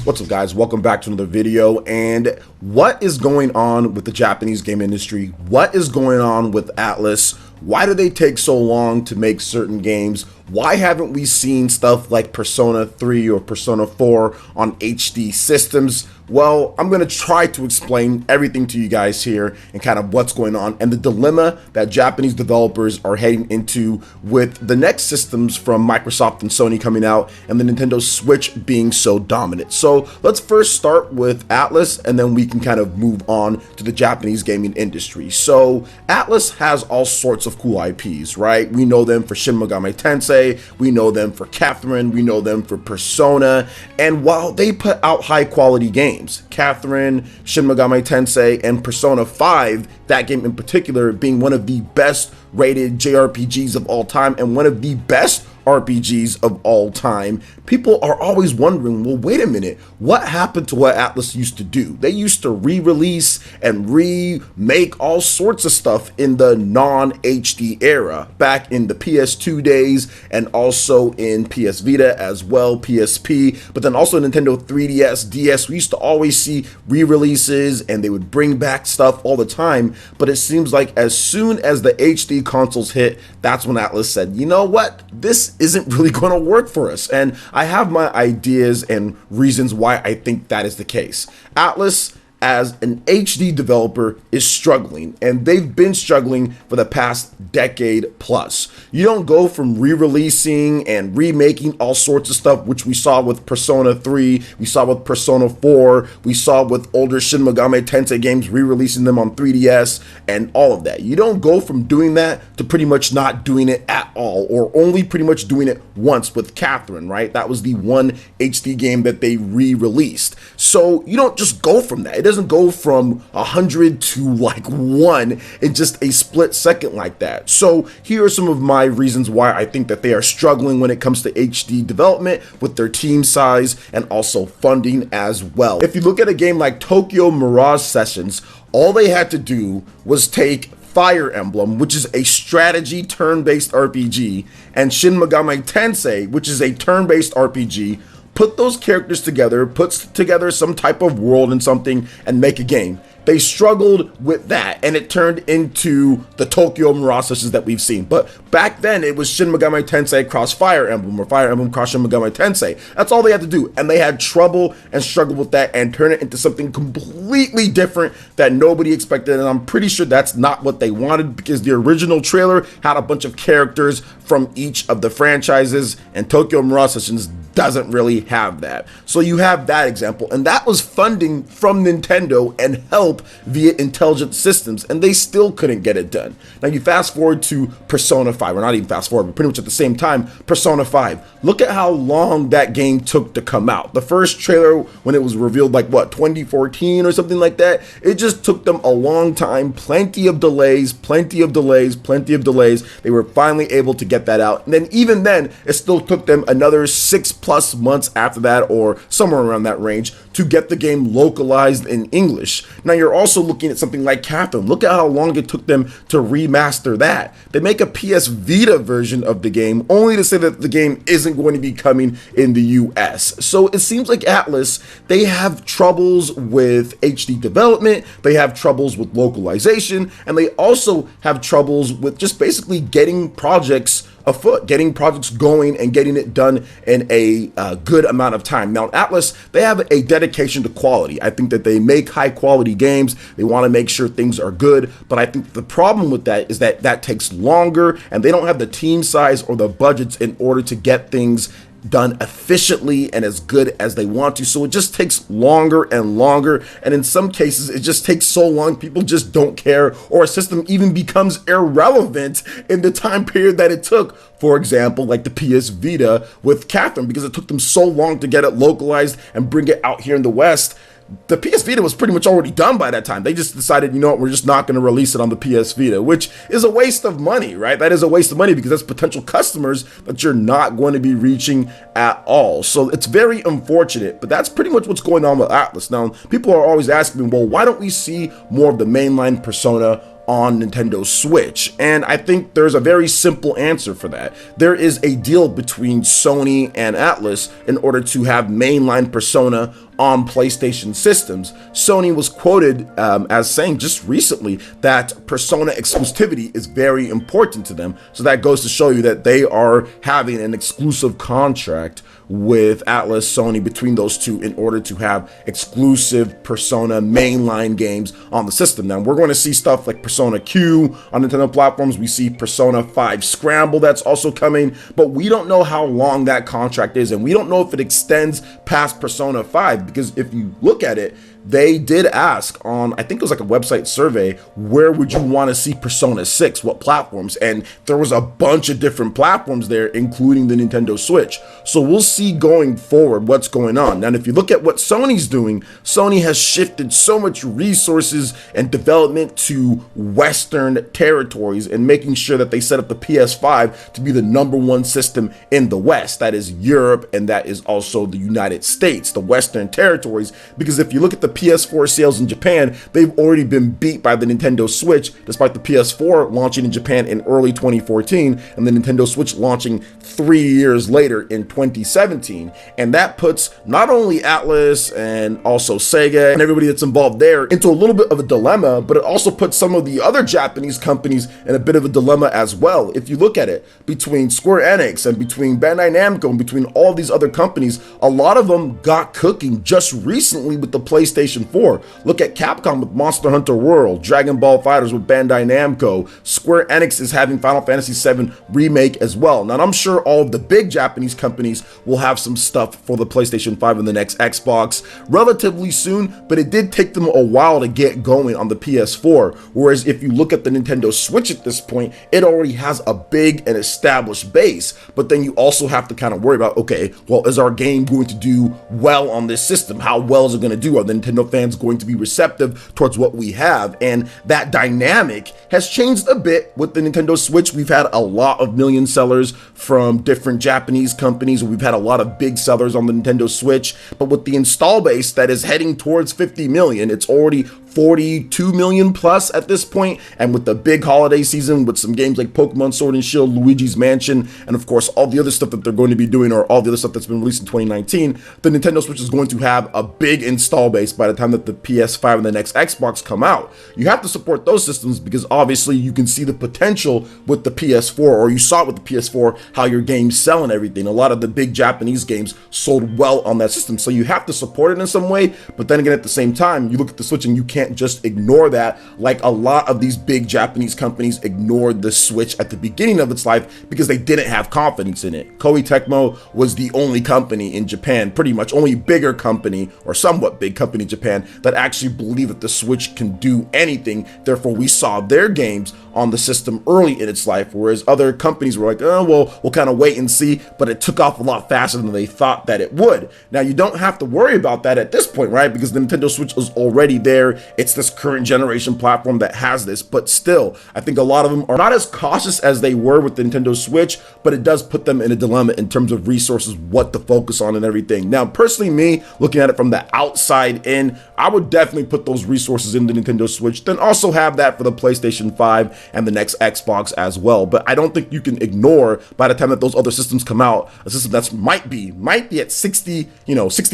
What's up, guys? Welcome back to another video. And what is going on with the Japanese game industry? What is going on with Atlus? Why do they take so long to make certain games? Why haven't we seen stuff like Persona 3 or Persona 4 on HD systems? Well, I'm going to try to explain everything to you guys here and kind of what's going on and the dilemma that Japanese developers are heading into with the next systems from Microsoft and Sony coming out and the Nintendo Switch being so dominant. So let's first start with Atlus and then we can kind of move on to the Japanese gaming industry. So Atlus has all sorts of cool IPs, right? We know them for Shin Megami Tensei, we know them for Catherine, we know them for Persona, and while they put out high quality games, Catherine, Shin Megami Tensei, and Persona 5, that game in particular being one of the best rated JRPGs of all time and one of the best RPGs of all time, people are always wondering, well, wait a minute, what happened to what Atlus used to do? They used to re-release and remake all sorts of stuff in the non-HD era, back in the PS2 days and also in PS Vita as well, PSP, but then also Nintendo 3DS, DS. We used to always see re-releases and they would bring back stuff all the time, but it seems like as soon as the HD consoles hit, that's when Atlus said, you know what, this isn't really going to work for us. And I have my ideas and reasons why I think that is the case. Atlus, as an HD developer, is struggling, and they've been struggling for the past decade plus. You don't go from re-releasing and remaking all sorts of stuff, which we saw with Persona 3, we saw with Persona 4, we saw with older Shin Megami Tensei games, re-releasing them on 3DS, and all of that. You don't go from doing that to pretty much not doing it at all, or only pretty much doing it once with Catherine, right? That was the one HD game that they re-released. So you don't just go from that. It doesn't go from 100 to like 1 in just a split second like that. So here are some of my reasons why I think that they are struggling when it comes to HD development with their team size and also funding as well. If you look at a game like Tokyo Mirage Sessions, all they had to do was take Fire Emblem, which is a strategy turn-based RPG, and Shin Megami Tensei, which is a turn-based RPG, put those characters together, puts together some type of world and something, and make a game. They struggled with that, and it turned into the Tokyo Mirage Sessions that we've seen. But back then, it was Shin Megami Tensei cross Fire Emblem, or Fire Emblem cross Shin Megami Tensei. That's all they had to do, and they had trouble and struggled with that and turn it into something completely different that nobody expected, and I'm pretty sure that's not what they wanted, because the original trailer had a bunch of characters from each of the franchises, and Tokyo Mirage Sessions doesn't really have that. So you have that example, and that was funding from Nintendo and help via Intelligent Systems, and they still couldn't get it done. Now you fast forward to Persona 5, or not even fast forward, but pretty much at the same time, Persona 5. Look at how long that game took to come out. The first trailer, when it was revealed, like what, 2014 or something like that, it just took them a long time, plenty of delays, plenty of delays, plenty of delays. They were finally able to get that out, and then even then, it still took them another 6+ months after that, or somewhere around that range, to get the game localized in English. Now you're also looking at something like Catherine. Look at how long it took them to remaster that. They make a PS Vita version of the game only to say that the game isn't going to be coming in the US. So it seems like Atlus, they have troubles with HD development, they have troubles with localization, and they also have troubles with just basically getting projects afoot, getting projects going and getting it done in a good amount of time. Now, Atlus, they have a dedication to quality. I think that they make high quality games. They want to make sure things are good, but I think the problem with that is that that takes longer, and they don't have the team size or the budgets in order to get things done efficiently and as good as they want to. So it just takes longer and longer, and in some cases it just takes so long people just don't care, or a system even becomes irrelevant in the time period that it took. For example, like the PS Vita with Catherine, because it took them so long to get it localized and bring it out here in the West. The PS Vita was pretty much already done by that time. They just decided, you know what, we're just not going to release it on the PS Vita, which is a waste of money, right? That is a waste of money because that's potential customers that you're not going to be reaching at all. So it's very unfortunate, but that's pretty much what's going on with Atlus. Now, people are always asking me, well, why don't we see more of the mainline Persona on Nintendo Switch? And I think there's a very simple answer for that. There is a deal between Sony and Atlus in order to have mainline Persona on PlayStation systems. Sony was quoted as saying just recently that Persona exclusivity is very important to them. So that goes to show you that they are having an exclusive contract with Atlus, Sony, between those two in order to have exclusive Persona mainline games on the system. Now, we're going to see stuff like Persona Q on Nintendo platforms. We see Persona 5 Scramble that's also coming, but we don't know how long that contract is, and we don't know if it extends past Persona 5, because if you look at it, they did ask on, I think it was like a website survey, where would you want to see Persona 6, what platforms? And there was a bunch of different platforms there, including the Nintendo Switch. So we'll see going forward what's going on. Now, if you look at what Sony's doing, Sony has shifted so much resources and development to Western territories and making sure that they set up the PS5 to be the #1 system in the West. That is Europe, and that is also the United States, the Western territories. Because if you look at the PS4 sales in Japan, they've already been beat by the Nintendo Switch, despite the PS4 launching in Japan in early 2014 and the Nintendo Switch launching 3 years later in 2017. And that puts not only Atlus and also Sega and everybody that's involved there into a little bit of a dilemma, but it also puts some of the other Japanese companies in a bit of a dilemma as well. If you look at it, between Square Enix and between Bandai Namco and between all these other companies, a lot of them got cooking just recently with the PlayStation 4. Look at Capcom with Monster Hunter World, Dragon Ball FighterZ with Bandai Namco. Square Enix is having Final Fantasy VII Remake as well. Now, I'm sure all of the big Japanese companies will have some stuff for the PlayStation 5 and the next Xbox relatively soon, but it did take them a while to get going on the PS4. Whereas if you look at the Nintendo Switch at this point, it already has a big and established base. But then you also have to kind of worry about, okay, well, is our game going to do well on this system? How well is it going to do? Are the Nintendo fans going to be receptive towards what we have? And that dynamic has changed a bit with the Nintendo Switch. We've had a lot of million sellers from different Japanese companies. We've had a lot of big sellers on the Nintendo Switch, but with the install base that is heading towards 50 million, it's already 42 million plus at this point. And with the big holiday season with some games like Pokemon Sword and Shield, Luigi's Mansion, and of course all the other stuff that they're going to be doing, or all the other stuff that's been released in 2019, the Nintendo Switch is going to have a big install base by the time that the PS5 and the next Xbox come out. You have to support those systems because obviously you can see the potential with the PS4, or you saw it with the PS4, how your games sell and everything. A lot of the big Japanese games sold well on that system, so you have to support it in some way. But then again, at the same time, you look at the Switch and you can't just ignore that, like a lot of these big Japanese companies ignored the Switch at the beginning of its life because they didn't have confidence in it. Koei Tecmo was the only company in Japan, pretty much only bigger company or somewhat big company in Japan, that actually believed that the Switch can do anything. Therefore, we saw their games on the system early in its life, whereas other companies were like, oh, well, we'll kind of wait and see, but it took off a lot faster than they thought that it would. Now, you don't have to worry about that at this point, right? Because the Nintendo Switch is already there. It's this current generation platform that has this, but still, I think a lot of them are not as cautious as they were with the Nintendo Switch, but it does put them in a dilemma in terms of resources, what to focus on and everything. Now, personally, me, looking at it from the outside in, I would definitely put those resources in the Nintendo Switch, then also have that for the PlayStation 5 and the next Xbox as well. But I don't think you can ignore, by the time that those other systems come out, a system that's might be at 60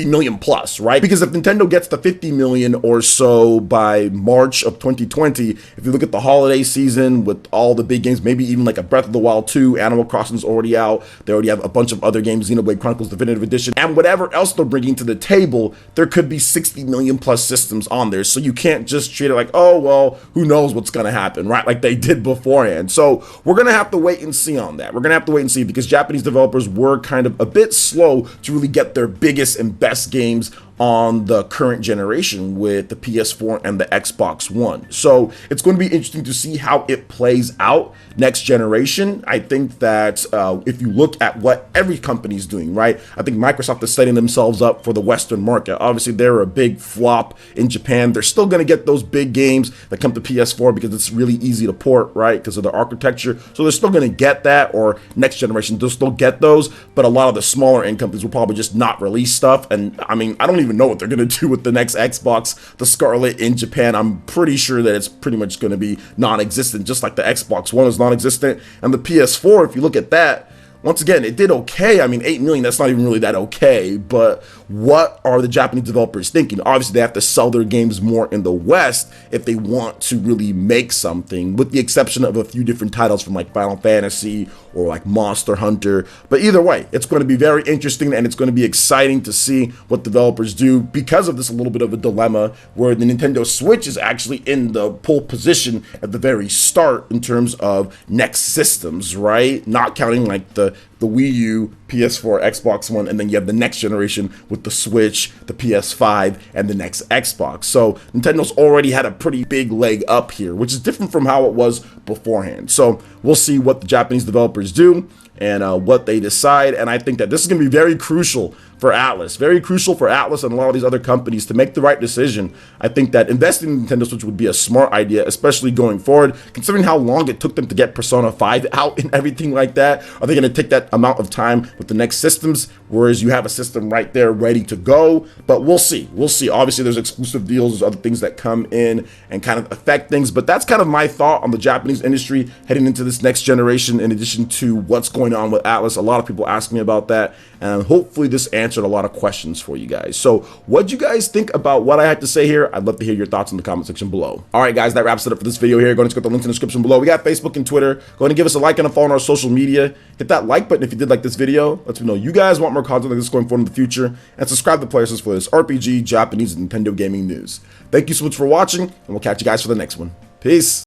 million plus, right? Because if Nintendo gets to 50 million or so by March of 2020, if you look at the holiday season with all the big games, maybe even like a Breath of the Wild 2, Animal Crossing's already out, they already have a bunch of other games, Xenoblade Chronicles Definitive Edition, and whatever else they're bringing to the table, there could be 60 million plus systems on there. So you can't just treat it like, oh, well, who knows what's going to happen, right? Like they did beforehand. So we're going to have to wait and see on that. We're going to have to wait and see, because Japanese developers were kind of a bit slow to really get their biggest and best games on the current generation with the PS4 and the Xbox One. So it's going to be interesting to see how it plays out next generation. I think that if you look at what every company is doing, right? I think Microsoft is setting themselves up for the Western market. Obviously, they're a big flop in Japan. They're still going to get those big games that come to PS4 because it's really easy to port, right? Because of the architecture. So they're still going to get that, or next generation, they'll still get those. But a lot of the smaller end companies will probably just not release stuff. And I mean, I don't even know what they're going to do with the next Xbox, the Scarlet in Japan. I'm pretty sure that it's pretty much going to be non-existent, just like the Xbox One is non-existent. And the PS4, if you look at that, once again, it did okay. I mean, 8 million, that's not even really that okay, but what are the Japanese developers thinking? Obviously, they have to sell their games more in the West if they want to really make something, with the exception of a few different titles from like Final Fantasy or like Monster Hunter. But either way, it's going to be very interesting, and it's going to be exciting to see what developers do because of this a little bit of a dilemma where the Nintendo Switch is actually in the pole position at the very start in terms of next systems, right? Not counting like the Wii U, PS4, Xbox One, and then you have the next generation with the Switch, the PS5, and the next Xbox. So Nintendo's already had a pretty big leg up here, which is different from how it was beforehand. So we'll see what the Japanese developers do and what they decide. And I think that this is going to be very crucial for Atlus, and a lot of these other companies to make the right decision. I think that investing in Nintendo Switch would be a smart idea, especially going forward, considering how long it took them to get Persona 5 out and everything like that. Are they going to take that amount of time with the next systems, whereas you have a system right there ready to go? But we'll see. Obviously, there's exclusive deals, there's other things that come in and kind of affect things, but that's kind of my thought on the Japanese industry heading into this next generation, in addition to what's going on with Atlus. A lot of people ask me about that, and hopefully this answered a lot of questions for you guys. So what do you guys think about what I had to say here? I'd love to hear your thoughts in the comment section below. All right, guys, that wraps it up for this video here. Go and check out the links in the description below. We got Facebook and Twitter. Go ahead and give us a like and a follow on our social media. Hit that like button if you did like this video. Let me know you guys want more content like this going forward in the future. And subscribe to PlayerEssence for this RPG, Japanese, and Nintendo gaming news. Thank you so much for watching, and we'll catch you guys for the next one. Peace.